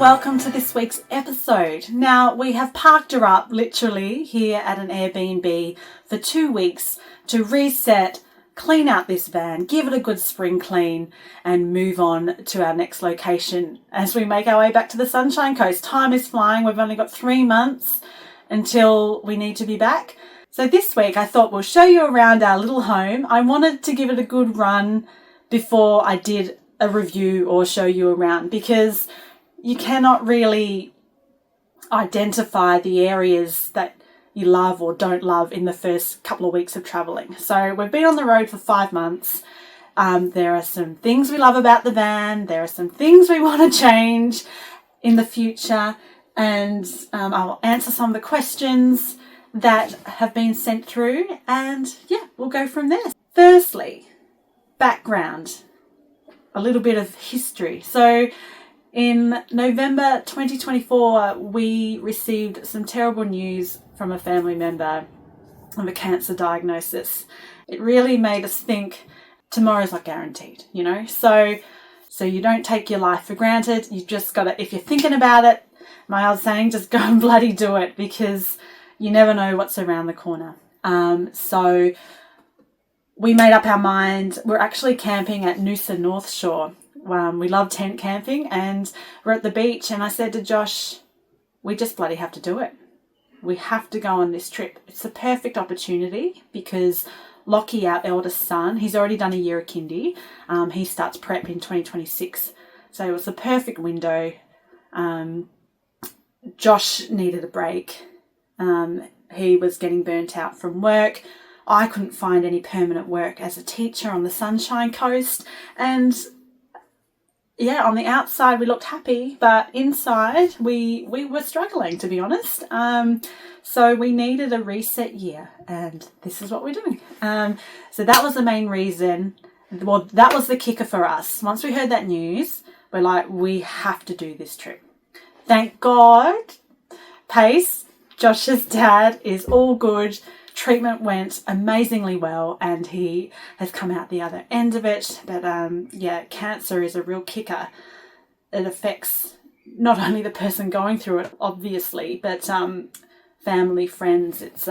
welcome to this week's episode. Now, we have parked her up literally here at an Airbnb for 2 weeks to reset, clean out this van, give it a good spring clean and move on to our next location as we make our way back to the Sunshine Coast. Time is flying. We've only got 3 months until we need to be back. So this week I thought we'll show you around our little home. I wanted to give it a good run before I did a review or show you around, because you cannot really identify the areas that you love or don't love in the first couple of weeks of traveling. So we've been on the road for 5 months. There are some things we love about the van. There are some things we want to change in the future. And I'll answer some of the questions that have been sent through. And yeah, we'll go from there. Firstly, background, a little bit of history. So in November 2024, we received some terrible news from a family member of a cancer diagnosis. It really made us think tomorrow's not guaranteed, you know? So you don't take your life for granted. You just got to, if you're thinking about it, my old saying, just go and bloody do it, because you never know what's around the corner. So we made up our mind. We're actually camping at Noosa North Shore. We love tent camping and we're at the beach, and I said to Josh, we just bloody have to do it. We have to go on this trip. It's the perfect opportunity because Lockie, our eldest son, he's already done a year of kindy. He starts prep in 2026. So it was the perfect window. Josh needed a break. He was getting burnt out from work. I couldn't find any permanent work as a teacher on the Sunshine Coast. And yeah, on the outside we looked happy, but inside we were struggling, to be honest. So we needed a reset year, and this is what we're doing. So that was the main reason. Well, that was the kicker for us. Once we heard that news, we're like, we have to do this trip. Thank God, Pace, Josh's dad, is all good. Treatment went amazingly well and he has come out the other end of it. But yeah, cancer is a real kicker. It affects not only the person going through it, obviously, but family, friends. It's,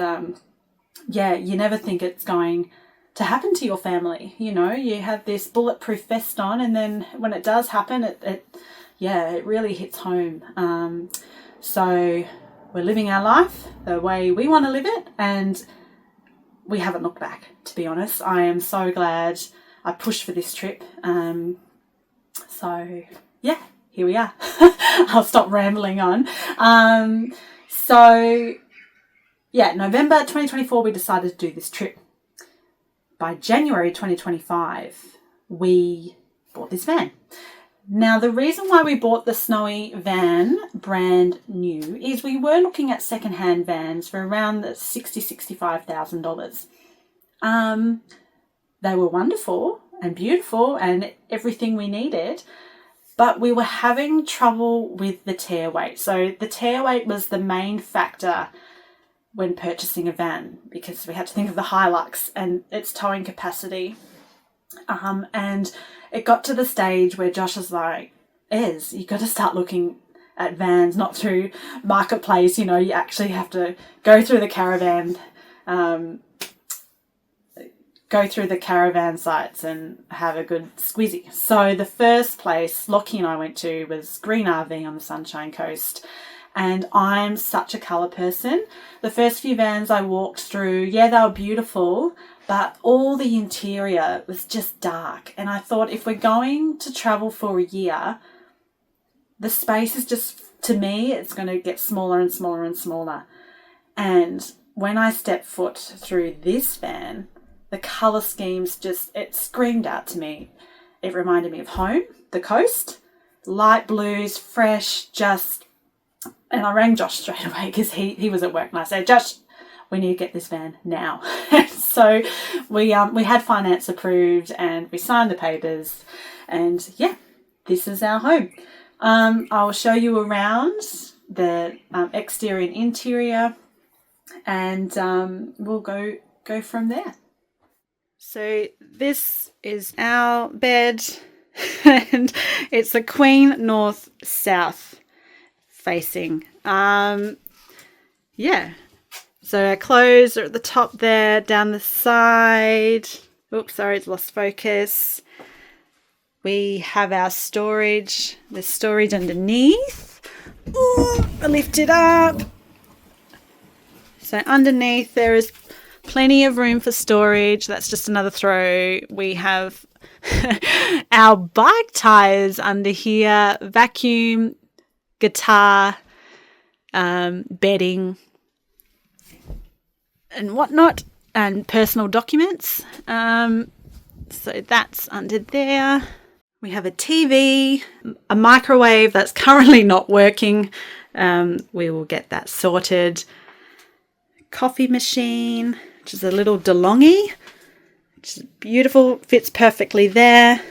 yeah, you never think it's going to happen to your family. You know, you have this bulletproof vest on, and then when it does happen, it really hits home. So we're living our life the way we want to live it, and we haven't looked back, to be honest. I am so glad I pushed for this trip. So yeah, here we are. I'll stop rambling on. So yeah, November 2024, we decided to do this trip. By January 2025, we bought this van. Now, the reason why we bought the Snowy van brand new is we were looking at secondhand vans for around the $60,000-$65,000. They were wonderful and beautiful and everything we needed, but we were having trouble with the tear weight. So the tear weight was the main factor when purchasing a van, because we had to think of the Hilux and its towing capacity. And it got to the stage where Josh was like, you got to start looking at vans, not through Marketplace. You know, you actually have to go through the Caravan, sites and have a good squeezy. So the first place Lockie and I went to was Green RV on the Sunshine Coast. And I'm such a colour person. The first few vans I walked through, yeah, they were beautiful, but all the interior was just dark. And I thought, if we're going to travel for a year, the space is just, to me, it's going to get smaller and smaller and smaller. And when I stepped foot through this van, the colour schemes just, it screamed out to me. It reminded me of home, the coast, light blues, fresh, just, and I rang Josh straight away because he was at work, and I said, Josh, we need to get this van now. So we had finance approved and we signed the papers, and yeah, this is our home. I'll show you around the exterior and interior, and we'll go from there. So this is our bed, and it's a Queen North South facing. Yeah. So our clothes are at the top there, down the side. Oops, sorry, it's lost focus. We have our storage. There's storage underneath. Ooh, I lift it up. So underneath there is plenty of room for storage. That's just another throw. We have our bike tires under here, vacuum, guitar, bedding and whatnot, and personal documents. So that's under there. We have a TV, a microwave that's currently not working. We will get that sorted. Coffee machine, which is a little DeLonghi, which is beautiful, fits perfectly there.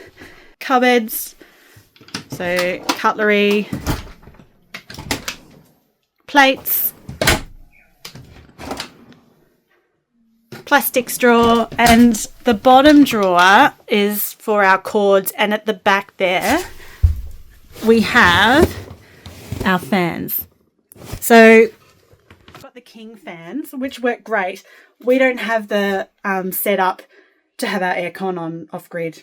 Cupboards, so cutlery, plates, plastic straw, and the bottom drawer is for our cords, and at the back there we have our fans. So got the King fans, which work great. We don't have the setup to have our aircon on off-grid,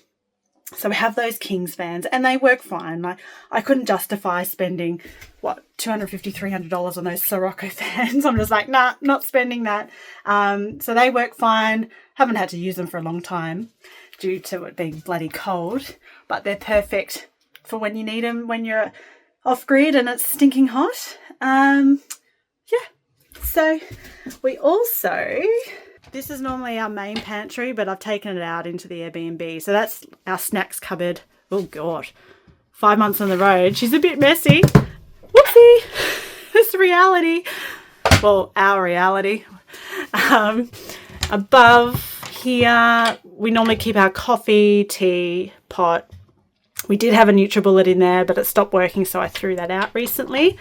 so we have those King's fans and they work fine. Like, I couldn't justify spending $250, $300 on those Sirocco fans. I'm just like, nah, not spending that. So they work fine. Haven't had to use them for a long time due to it being bloody cold, but they're perfect for when you need them when you're off-grid and it's stinking hot. So we also, this is normally our main pantry, but I've taken it out into the Airbnb. So that's our snacks cupboard. Oh God, 5 months on the road. She's a bit messy. Whoopsie. It's reality. Well, our reality. Above here, we normally keep our coffee, tea, pot. We did have a NutriBullet in there, but it stopped working, so I threw that out recently.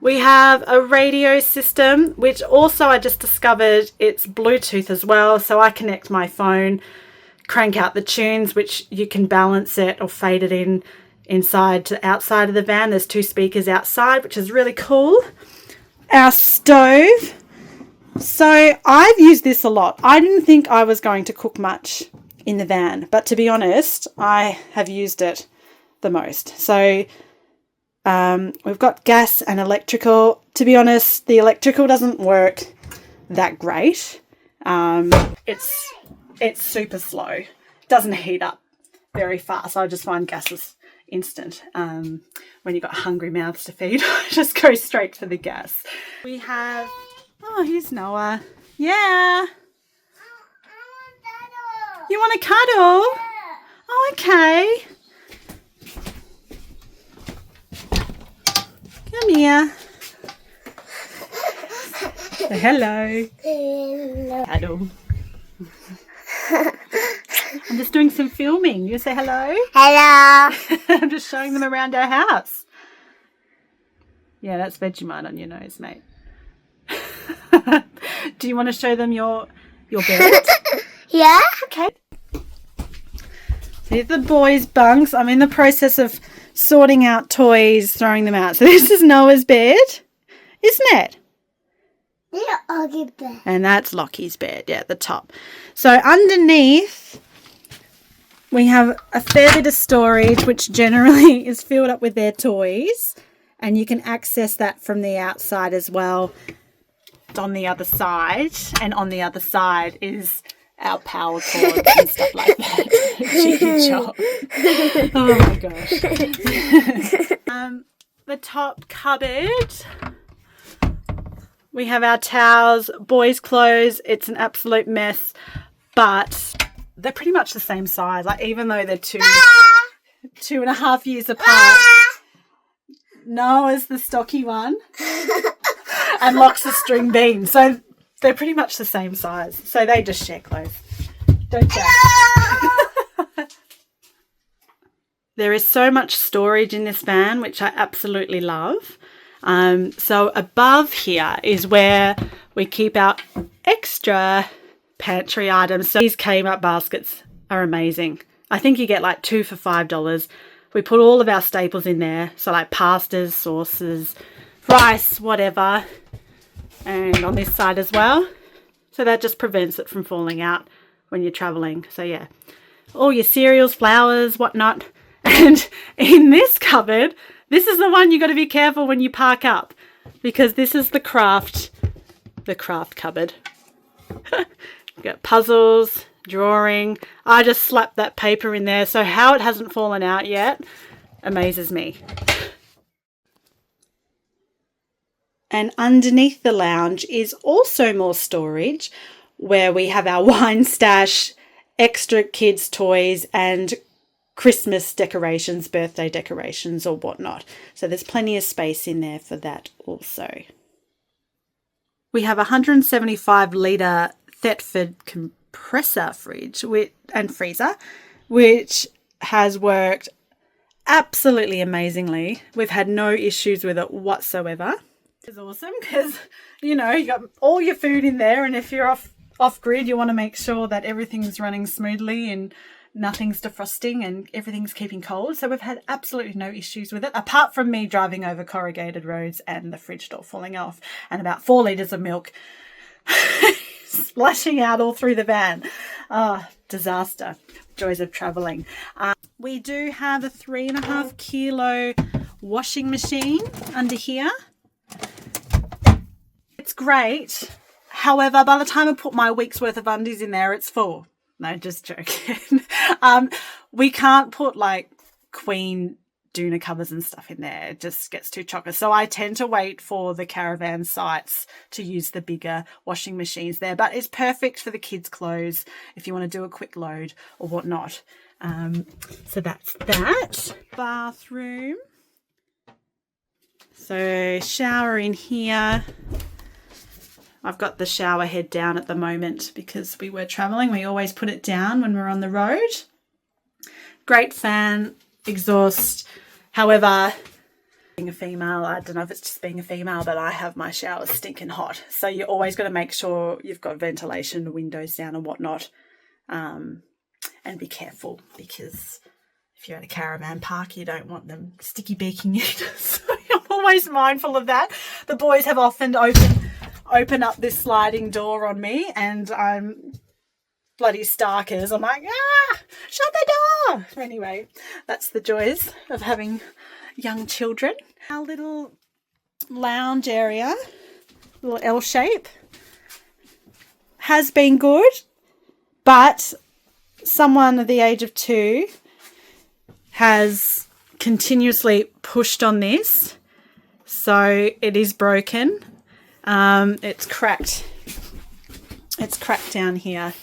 We have a radio system, which also I just discovered it's Bluetooth as well. So I connect my phone, crank out the tunes, which you can balance it or fade it inside to outside of the van. There's 2 speakers outside, which is really cool. Our stove. So I've used this a lot. I didn't think I was going to cook much in the van, but to be honest, I have used it the most. So we've got gas and electrical. To be honest, the electrical doesn't work that great. It's super slow. It doesn't heat up very fast. I just find gas is instant. When you've got hungry mouths to feed, just go straight for the gas. We have, oh, here's Noah. Yeah. You want to cuddle? Oh, okay. Come here. Say hello. Hello. Cuddle. I'm just doing some filming. You say hello? Hello. I'm just showing them around our house. Yeah, that's Vegemite on your nose, mate. Do you want to show them your bed? Yeah. Okay. These are the boys' bunks. I'm in the process of sorting out toys, throwing them out. So this is Noah's bed, isn't it? Yeah, and that's Lockie's bed, yeah, at the top. So underneath, we have a fair bit of storage, which generally is filled up with their toys. And you can access that from the outside as well. On the other side, and on the other side is our power cords and stuff like that. Cheeky chop. Oh my gosh. The top cupboard, we have our towels, boys' clothes. It's an absolute mess, but they're pretty much the same size. Like, even though they're 2.5 years apart. Noah's the stocky one. And Locke's a string bean. So they're pretty much the same size. So they just share clothes. Don't you? There is so much storage in this van, which I absolutely love. So above here is where we keep our extra pantry items. So these Kmart baskets are amazing. I think you get like 2 for $5. We put all of our staples in there. So like pastas, sauces, rice, whatever. And on this side as well. So that just prevents it from falling out when you're traveling. So yeah, all your cereals, flours, whatnot. And in this cupboard, this is the one you got to be careful when you park up, because this is the craft cupboard. You got puzzles, drawing. I just slapped that paper in there, so how it hasn't fallen out yet amazes me. And underneath the lounge is also more storage, where we have our wine stash, extra kids' toys, and Christmas decorations, birthday decorations or whatnot. So there's plenty of space in there for that also. We have a 175 litre Thetford compressor fridge and freezer, which has worked absolutely amazingly. We've had no issues with it whatsoever. It's awesome because, you know, you got all your food in there, and if you're off grid, you want to make sure that everything's running smoothly and nothing's defrosting and everything's keeping cold. So we've had absolutely no issues with it, apart from me driving over corrugated roads and the fridge door falling off and about 4 litres of milk splashing out all through the van. Disaster. Joys of travelling. We do have a 3.5 kilo washing machine under here. It's great. However, by the time I put my week's worth of undies in there, it's full. No, just joking. We can't put like queen doona covers and stuff in there. It just gets too chocker. So I tend to wait for the Caravan sites to use the bigger washing machines there. But it's perfect for the kids' clothes if you want to do a quick load or whatnot. So that's that. Bathroom. So shower in here. I've got the shower head down at the moment because we were travelling. We always put it down when we're on the road. Great fan, exhaust. However, being a female, I don't know if it's just being a female, but I have my showers stinking hot. So you always got to make sure you've got ventilation, windows down and whatnot. And be careful, because if you're at a caravan park, you don't want them sticky beaking you. So I'm always mindful of that. The boys have often open up this sliding door on me, and I'm bloody starkers. I'm like, shut the door. Anyway, that's the joys of having young children. Our little lounge area, little L shape, has been good, but someone of the age of 2 has continuously pushed on this, so it is broken. It's cracked. It's cracked down here.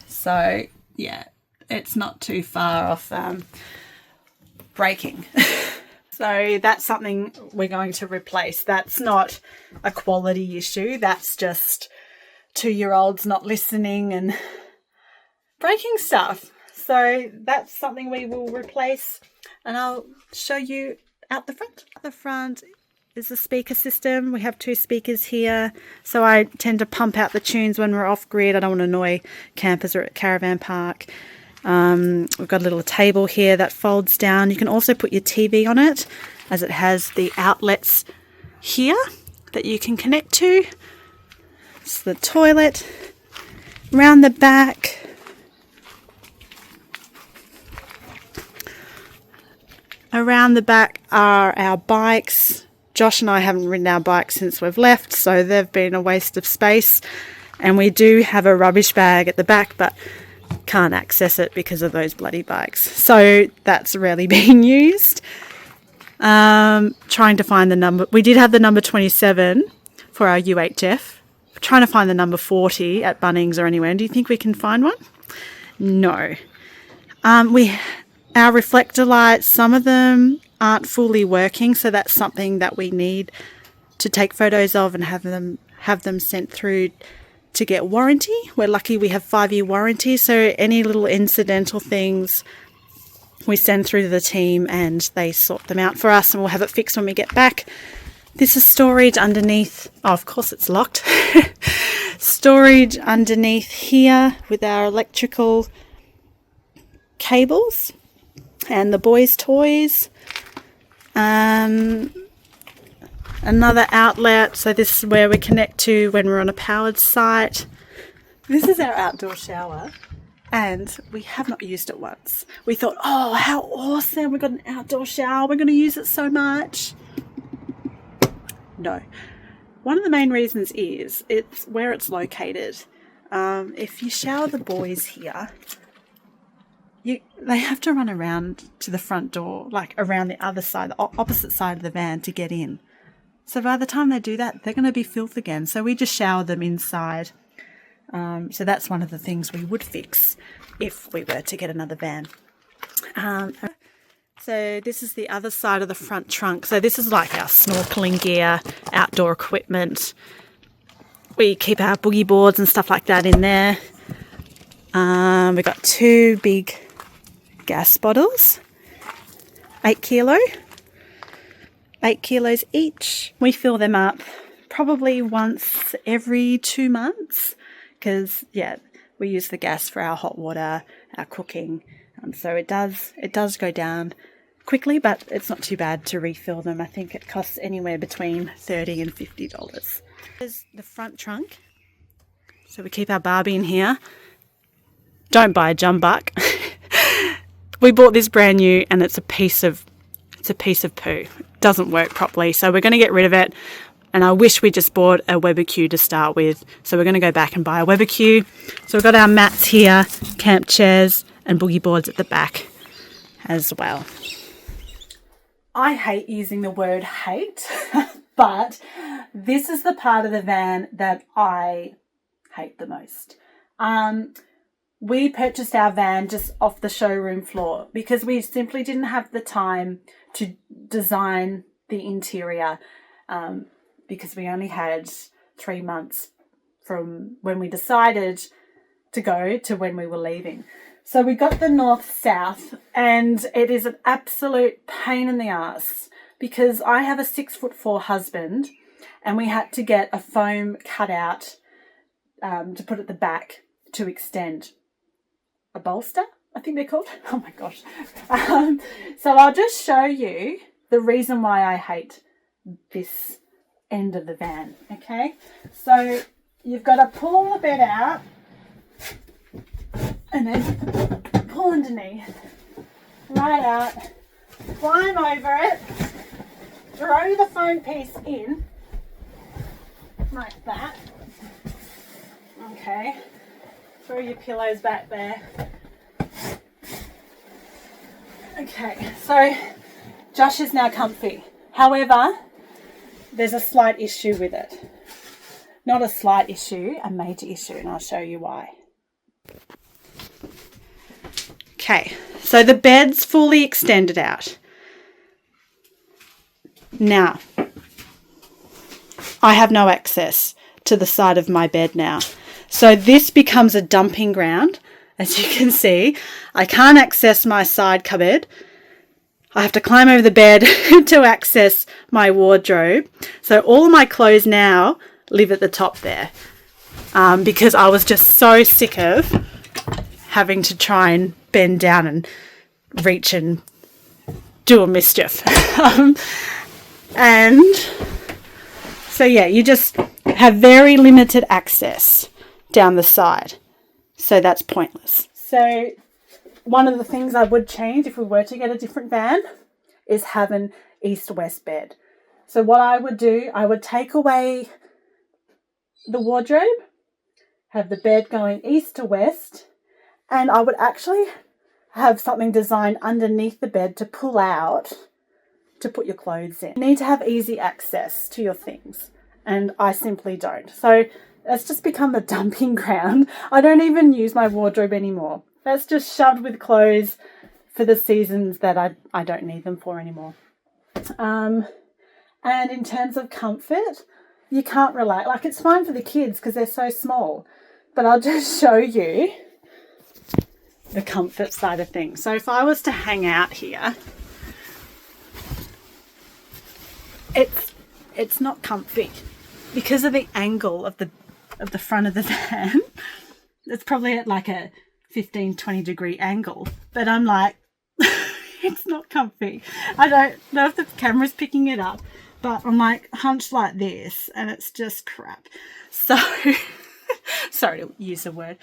So yeah, it's not too far off breaking. So that's something we're going to replace. That's not a quality issue. That's just 2-year-olds not listening and breaking stuff. So that's something we will replace, and I'll show you out the front. At the front is the speaker system. We have 2 speakers here, so I tend to pump out the tunes when we're off grid. I don't want to annoy campers or at caravan park. We've got a little table here that folds down. You can also put your TV on it, as it has the outlets here that you can connect to. It's the toilet. Round the back, around the back are our bikes. Josh and I haven't ridden our bikes since we've left, so they've been a waste of space. And we do have a rubbish bag at the back, but can't access it because of those bloody bikes. So that's rarely being used. Trying to find the number. We did have the number 27 for our UHF. We're trying to find the number 40 at Bunnings or anywhere. Do you think we can find one? No. Our reflector lights, some of them aren't fully working, so that's something that we need to take photos of and have them sent through to get warranty. We're lucky we have 5-year warranty, so any little incidental things we send through to the team and they sort them out for us, and we'll have it fixed when we get back. This is storage underneath. Oh, of course it's locked. Storage underneath here with our electrical cables. and the boys' toys. Another outlet, so this is where we connect to when we're on a powered site. This is our outdoor shower, and we have not used it once. We thought, oh, how awesome, we've got an outdoor shower, we're going to use it so much. No. One of the main reasons is it's where it's located. If you shower the boys here, they have to run around to the front door, like around the other side, the opposite side of the van to get in. So by the time they do that, they're going to be filth again. So we just shower them inside. So that's one of the things we would fix if we were to get another van. So this is the other side of the front trunk. So this is like our snorkeling gear, outdoor equipment. We keep our boogie boards and stuff like that in there. We've got 2 big gas bottles, 8 kilos each. We fill them up probably once every 2 months because, yeah, we use the gas for our hot water, our cooking. So it does go down quickly, but it's not too bad to refill them. I think it costs anywhere between $30 and $50. Here's the front trunk. So we keep our Barbie in here. Don't buy a jumbuck. We bought this brand new and it's a piece of poo. It doesn't work properly, so we're going to get rid of it. And I wish we just bought a Weber-Q to start with. So we're going to go back and buy a Weber-Q. So we've got our mats here, camp chairs and boogie boards at the back as well. I hate using the word hate, but this is the part of the van that I hate the most. We purchased our van just off the showroom floor because we simply didn't have the time to design the interior because we only had 3 months from when we decided to go to when we were leaving. So we got the north-south, and it is an absolute pain in the ass because I have a 6'4" husband and we had to get a foam cutout to put at the back to extend. A bolster, I think they're called. Oh my gosh. So I'll just show you the reason why I hate this end of the van, okay? So you've got to pull the bed out and then pull underneath, right out, climb over it, throw the foam piece in, like that, okay? Throw your pillows back there. Okay, so Josh is now comfy. However, there's a slight issue with it. Not a slight issue, a major issue, and I'll show you why. Okay, so the bed's fully extended out. Now, I have no access to the side of my bed now. So this becomes a dumping ground. As you can see, I can't access my side cupboard. I have to climb over the bed to access my wardrobe. So all my clothes now live at the top there because I was just so sick of having to try and bend down and reach and do a mischief. And so, yeah, you just have very limited access down the side. So that's pointless. So one of the things I would change if we were to get a different van is have an east-west bed. So what I would do, I would take away the wardrobe, have the bed going east to west, and I would actually have something designed underneath the bed to pull out to put your clothes in. You need to have easy access to your things, and I simply don't. So it's just become a dumping ground. I don't even use my wardrobe anymore. That's just shoved with clothes for the seasons that I don't need them for anymore. And in terms of comfort, you can't relate. Like, it's fine for the kids because they're so small, but I'll just show you the comfort side of things. So if I was to hang out here, it's not comfy because of the angle of the front of the van. It's probably at like a 15-20 degree angle, but I'm like It's not comfy. I don't know if the camera's picking it up, but I'm like hunched like this and it's just crap. So, sorry to use the word.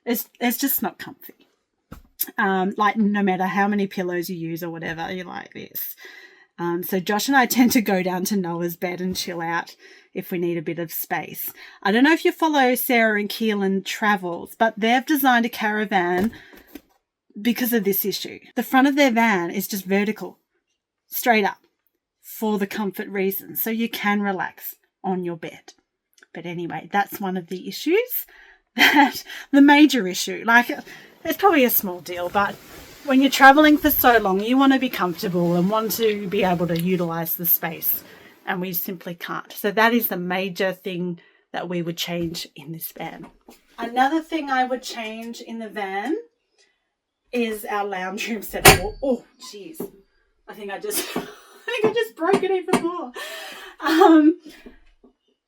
It's just not comfy. Like no matter how many pillows you use or whatever, you're like this. So Josh and I tend to go down to Noah's bed and chill out if we need a bit of space. I don't know if you follow Sarah and Keelan Travels, but they've designed a caravan because of this issue. The front of their van is just vertical, straight up, for the comfort reasons. So you can relax on your bed. But anyway, that's one of the issues. The major issue, like it's probably a small deal, but when you're traveling for so long, you want to be comfortable and want to be able to utilize the space, and we simply can't. So that is the major thing that we would change in this van. Another thing I would change in the van is our lounge room setup. Oh, jeez. I think I just broke it even more.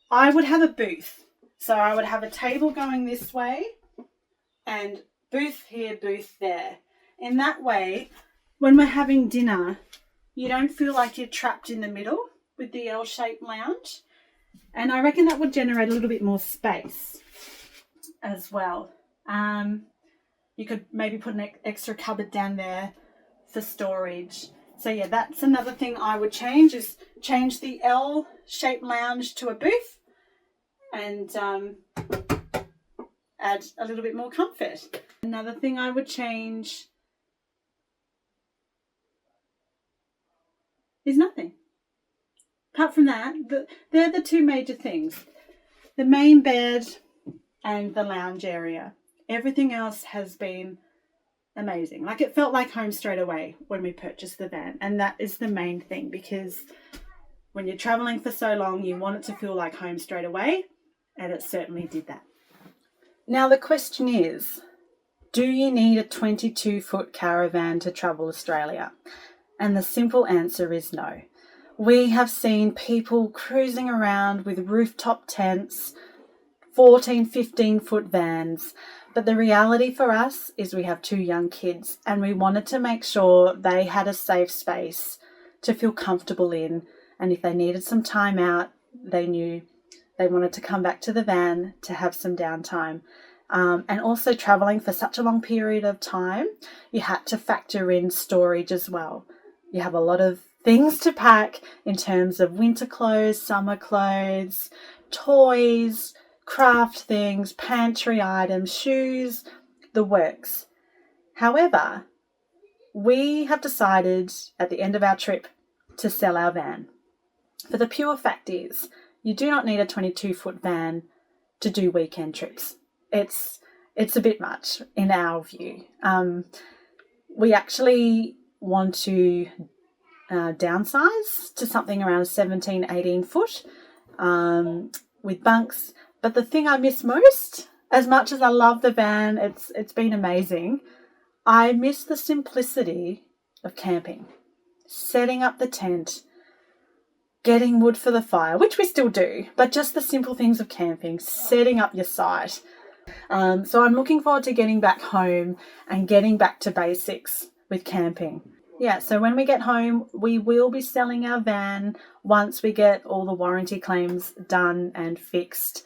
I would have a booth. So I would have a table going this way and booth here, booth there. In that way, when we're having dinner, you don't feel like you're trapped in the middle with the L-shaped lounge. And I reckon that would generate a little bit more space as well. You could maybe put an extra cupboard down there for storage. So yeah, that's another thing I would change, is change the L-shaped lounge to a booth and add a little bit more comfort. Another thing I would change is nothing. Apart from that, they're the two major things. The main bed and the lounge area. Everything else has been amazing. Like, it felt like home straight away when we purchased the van. And that is the main thing, because when you're traveling for so long, you want it to feel like home straight away. And it certainly did that. Now the question is, do you need a 22-foot caravan to travel Australia? And the simple answer is no. We have seen people cruising around with rooftop tents, 14, 15-foot vans. But the reality for us is we have 2 young kids and we wanted to make sure they had a safe space to feel comfortable in. And if they needed some time out, they knew they wanted to come back to the van to have some downtime. And also traveling for such a long period of time, you had to factor in storage as well. You have a lot of things to pack in terms of winter clothes, summer clothes, toys, craft things, pantry items, shoes, the works. However, we have decided at the end of our trip to sell our van. For the pure fact is, you do not need a 22-foot van to do weekend trips. It's a bit much in our view. We actually want to downsize to something around 17, 18 foot with bunks. But the thing I miss most, as much as I love the van, it's been amazing, I miss the simplicity of camping. Setting up the tent, getting wood for the fire, which we still do, but just the simple things of camping, setting up your site. So I'm looking forward to getting back home and getting back to basics with camping. Yeah, so when we get home, we will be selling our van once we get all the warranty claims done and fixed.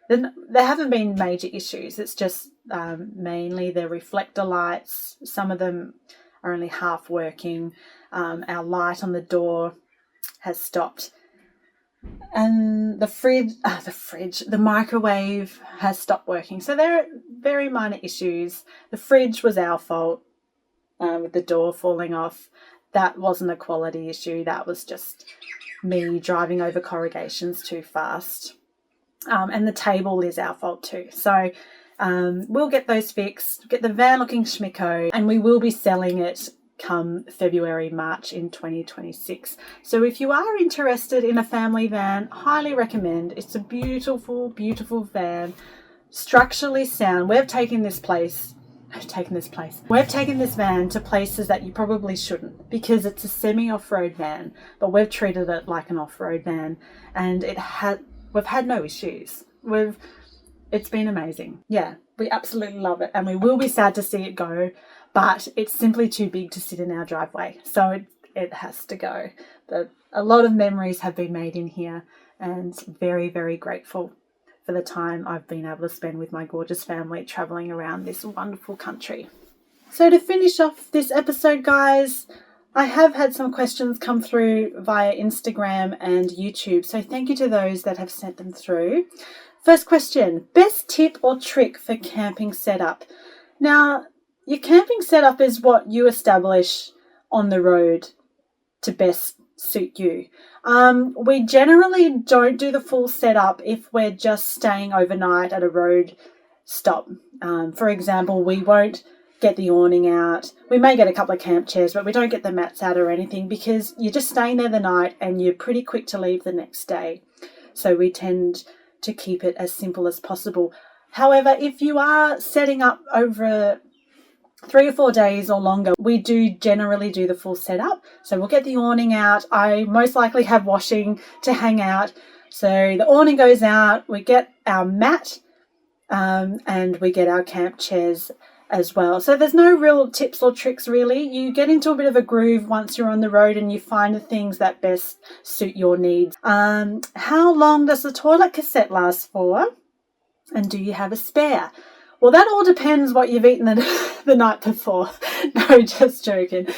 Then there haven't been major issues. It's just mainly the reflector lights. Some of them are only half working. Our light on the door has stopped. And the microwave has stopped working. So they're very minor issues. The fridge was our fault with the door falling off. That wasn't a quality issue. That was just me driving over corrugations too fast. And the table is our fault too. So we'll get those fixed, get the van looking schmicko, and we will be selling it come February, March in 2026. So if you are interested in a family van, highly recommend. It's a beautiful, beautiful van, structurally sound. We've taken this van to places that you probably shouldn't, because it's a semi-off-road van, but we've treated it like an off-road van, and we've had no issues. It's been amazing. Yeah, we absolutely love it, and we will be sad to see it go. but it's simply too big to sit in our driveway. So it has to go. But a lot of memories have been made in here, and very, very grateful for the time I've been able to spend with my gorgeous family traveling around this wonderful country. So to finish off this episode, guys, I have had some questions come through via Instagram and YouTube. So thank you to those that have sent them through. First question, best tip or trick for camping setup? Now, your camping setup is what you establish on the road to best suit you. We generally don't do the full setup if we're just staying overnight at a road stop. For example, we won't get the awning out. We may get a couple of camp chairs, but we don't get the mats out or anything because you're just staying there the night and you're pretty quick to leave the next day. So we tend to keep it as simple as possible. However, if you are setting up over 3 or 4 days or longer, we do generally do the full setup. So we'll get the awning out. I most likely have washing to hang out. So the awning goes out, we get our mat, and we get our camp chairs as well. So there's no real tips or tricks really. You get into a bit of a groove once you're on the road and you find the things that best suit your needs. How long does the toilet cassette last for? And do you have a spare? Well, that all depends what you've eaten the night before. No, just joking.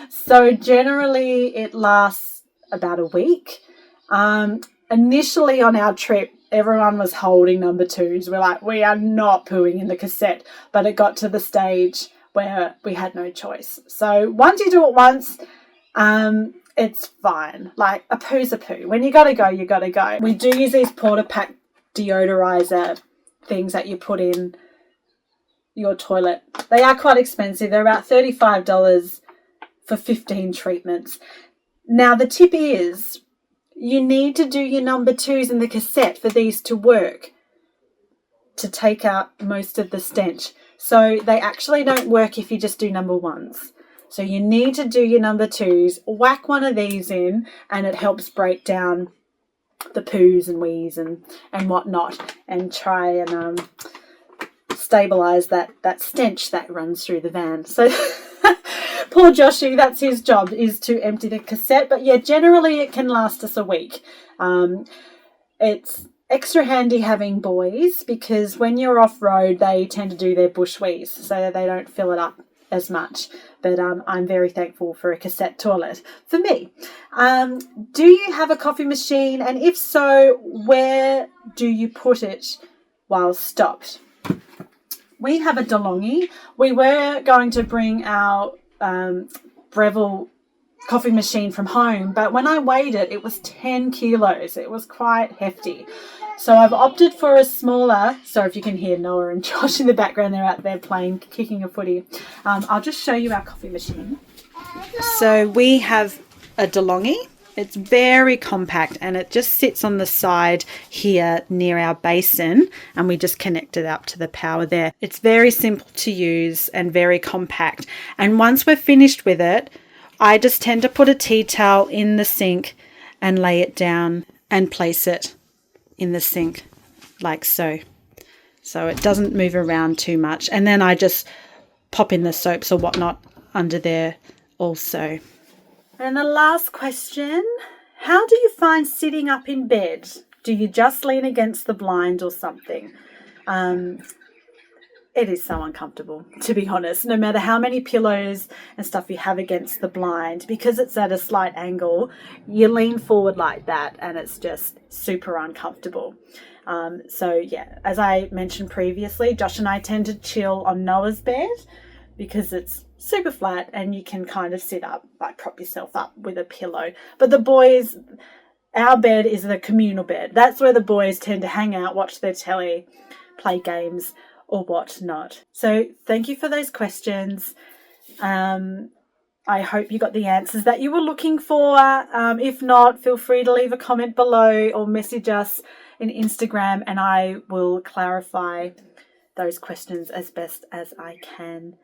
So generally it lasts about a week. Initially on our trip, everyone was holding number twos. We're like, we are not pooing in the cassette. But it got to the stage where we had no choice. So once you do it once, it's fine. Like a poo's a poo. When you got to go, you got to go. We do use these Porta Pack deodorizer things that you put in your toilet. They are quite expensive. They're about $35 for 15 treatments. Now, the tip is you need to do your number twos in the cassette for these to work, to take out most of the stench. So they actually don't work if you just do number ones. So you need to do your number twos, whack one of these in, and it helps break down the poos and wheeze and whatnot, and try and stabilize that stench that runs through the van. So poor Joshy, that's his job, is to empty the cassette. But yeah, generally it can last us a week. It's extra handy having boys because when you're off-road, they tend to do their bush wheeze, so they don't fill it up as much. But I'm very thankful for a cassette toilet for me. Do you have a coffee machine? And if so, where do you put it while stopped? We have a DeLonghi. We were going to bring our Breville coffee machine from home, but when I weighed it, it was 10 kilos. It was quite hefty. So I've opted for a smaller, so if you can hear Noah and Josh in the background, they're out there playing, kicking a footy. I'll just show you our coffee machine. So we have a DeLonghi. It's very compact and it just sits on the side here near our basin, and we just connect it up to the power there. It's very simple to use and very compact. And once we're finished with it, I just tend to put a tea towel in the sink and lay it down and place it in the sink like so. So it doesn't move around too much. And then I just pop in the soaps or whatnot under there also. And the last question, how do you find sitting up in bed? Do you just lean against the blind or something? It is so uncomfortable, to be honest, no matter how many pillows and stuff you have against the blind, because it's at a slight angle, you lean forward like that and it's just super uncomfortable. So yeah, as I mentioned previously, Josh and I tend to chill on Noah's bed because it's super flat and you can kind of sit up, like prop yourself up with a pillow. But the boys, our bed is the communal bed. That's where the boys tend to hang out, watch their telly, play games or whatnot. So thank you for those questions. I hope you got the answers that you were looking for. If not, feel free to leave a comment below or message us in Instagram and I will clarify those questions as best as I can.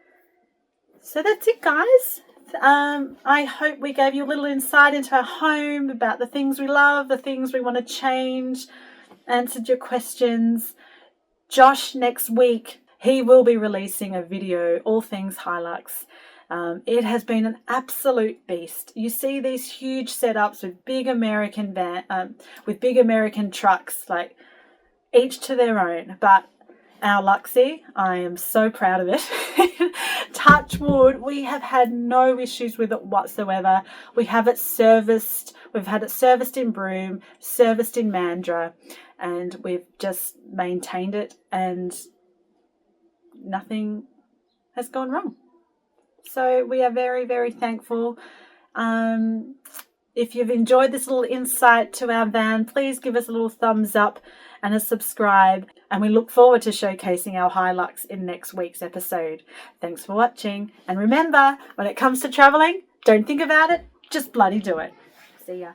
So that's it, guys. I hope we gave you a little insight into our home, about the things we love, the things we want to change, answered your questions. Josh next week he will be releasing a video, all things Hilux. It has been an absolute beast. You see these huge setups with big American trucks, like each to their own. But our Luxie, I am so proud of it. Touch wood, we have had no issues with it whatsoever. We have it serviced. We've had it serviced in Broome, serviced in Mandurah, and we've just maintained it, and nothing has gone wrong. So we are very, very thankful. If you've enjoyed this little insight to our van, please give us a little thumbs up and a subscribe. And we look forward to showcasing our Hilux in next week's episode. Thanks for watching. And remember, when it comes to traveling, don't think about it, just bloody do it. See ya.